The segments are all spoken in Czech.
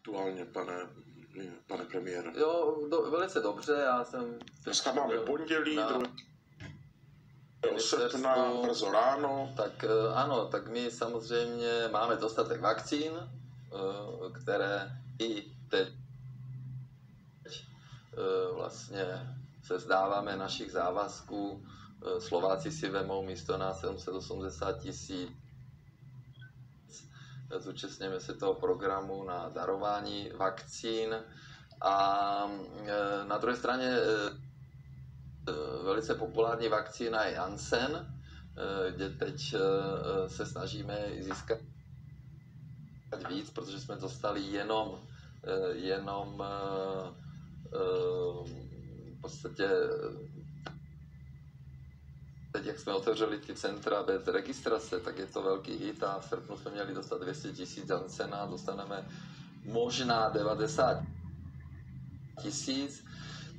aktuálně, pane premiére? Jo, velice dobře, já jsem... Dneska máme pondělí, 2. srpna, brzo ráno. Tak ano, tak my samozřejmě máme dostatek vakcín, které i teď vlastně se zdáváme našich závazků. Slováci si vemou místo nás 780 000. Zúčastněme se toho programu na darování vakcín a na druhé straně velice populární vakcína je Janssen, kde teď se snažíme získat víc, protože jsme dostali jenom v podstatě teď, jak jsme otevřeli ty centra bez registrace, tak je to velký hit a v srpnu jsme měli dostat 200 000 Janssena, dostaneme možná 90 000.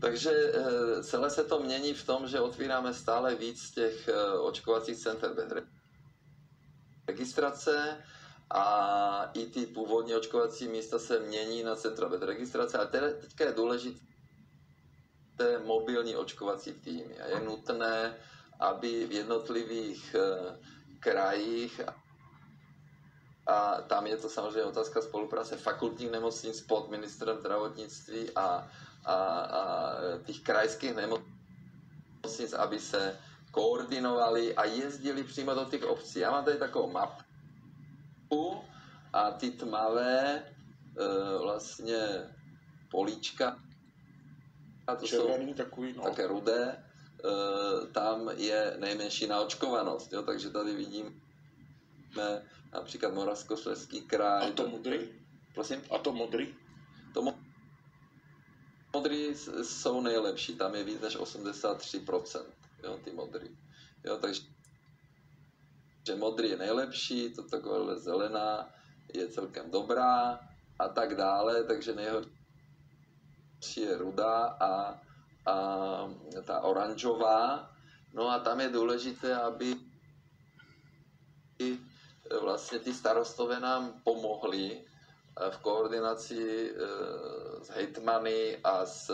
Takže celé se to mění v tom, že otvíráme stále víc těch očkovacích center bez registrace a i ty původní očkovací místa se mění na centra bez registrace. A teďka je důležité mobilní očkovací týmy. A je nutné, aby v jednotlivých krajích, a tam je to samozřejmě otázka spolupráce fakultních nemocnic pod ministrem zdravotnictví a těch krajských nemocnic, aby se koordinovali a jezdili přímo do těch obcí. Já mám tady takovou mapu a ty tmavé vlastně políčka, to červený takový, no. Také rudé, tam je nejmenší naočkovanost, jo? Takže tady vidíme například Moravskoslezský kraj. A to modrý? Prosím? A to modrý? Modrý jsou nejlepší, tam je víc než 83%, jo, ty modrý. Jo, takže modrý je nejlepší, to takové zelená je celkem dobrá a tak dále, takže nejhorší je rudá a ta oranžová. No a tam je důležité, aby vlastně ty starostové nám pomohli v koordinaci s hejtmany a s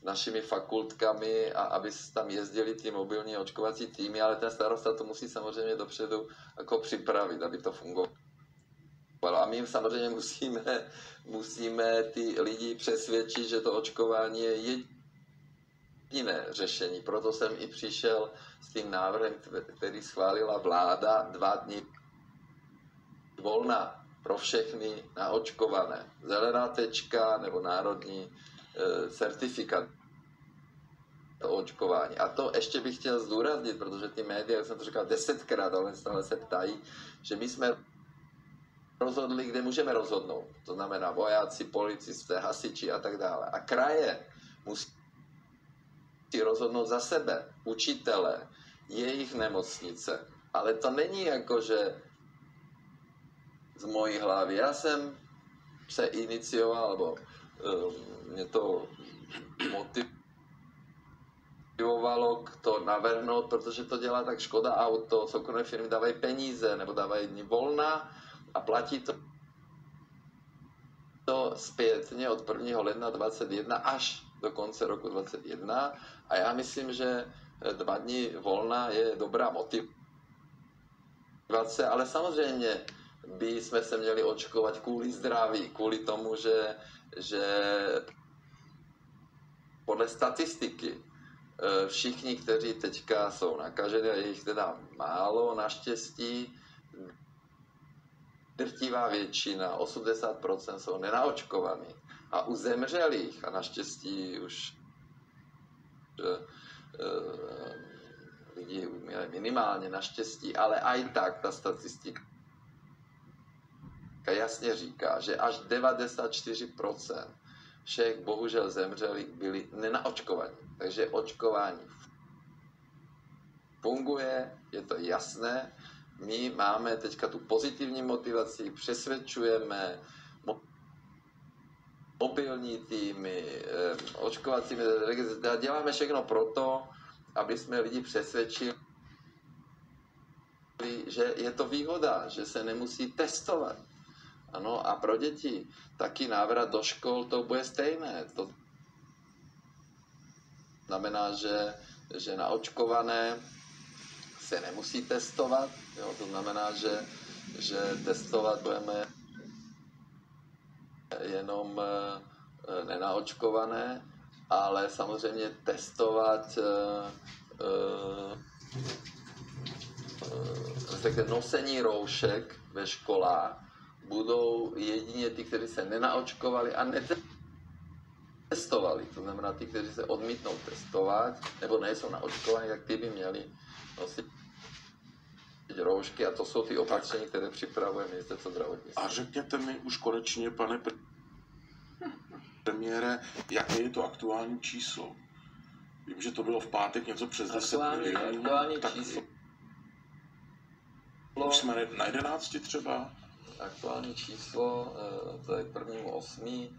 našimi fakultkami a aby tam jezdili ty mobilní očkovací týmy, ale ten starosta to musí samozřejmě dopředu jako připravit, aby to fungovalo. A my samozřejmě musíme ty lidi přesvědčit, že to očkování je jediné řešení. Proto jsem i přišel s tím návrhem, který schválila vláda, 2 dny volna pro všechny naočkované. Zelená tečka nebo národní certifikát o očkování. A to ještě bych chtěl zdůraznit, protože ty média, jak jsem to říkal 10krát, ale stále se ptají, že my jsme rozhodli, kde můžeme rozhodnout. To znamená vojáci, policisté, hasiči a tak dále. A kraje musí rozhodnout za sebe. Učitele, jejich nemocnice. Ale to není jako, že z mojí hlavy. Já jsem se inicioval, nebo mě to motivovalo k to navrhnout, protože to dělá tak Škoda Auto, soukromé firmy dávají peníze, nebo dávají dny volna a platí to zpětně od 1. ledna 2021 až do konce roku 2021. A já myslím, že 2 dny volna je dobrá motivace, ale samozřejmě by jsme se měli očkovat kvůli zdraví, kvůli tomu, že podle statistiky všichni, kteří teďka jsou nakaženi, a je jich teda málo naštěstí, drtivá většina, 80% jsou nenaočkovaní. A u zemřelých, a naštěstí už lidi umírají minimálně, naštěstí, ale i tak ta statistika jasně říká, že až 94% všech bohužel zemřelých byli nenaočkovaní. Takže očkování funguje, je to jasné. My máme teďka tu pozitivní motivaci, přesvědčujeme mobilní týmy, očkovací registrace. Děláme všechno proto, aby jsme lidi přesvědčili, že je to výhoda, že se nemusí testovat. Ano, a pro děti taky návrat do škol to bude stejné. To znamená, že naočkované se nemusí testovat, jo? To znamená, že testovat budeme jenom nenaočkované, ale samozřejmě testovat nosení roušek ve školách budou jedině ty, kteří se nenaočkovali a netestovali. To znamená, ty, kteří se odmítnou testovat nebo nejsou naočkovaní, tak ty by měli nosit roušky a to jsou ty opatření, které připravuje ministerstvo zdravotnictví. A řekněte mi už konečně, pane premiére, jaké je to aktuální číslo? Vím, že to bylo v pátek něco přes 10 milionů. Aktuální číslo. Už jsme na 11 třeba? Aktuální číslo, to je k 1.8.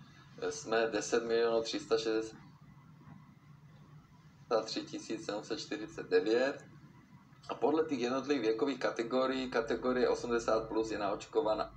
Jsme 10 363 749 a podle těch jednotlivých věkových kategorií, kategorie 80 plus je naočkovaná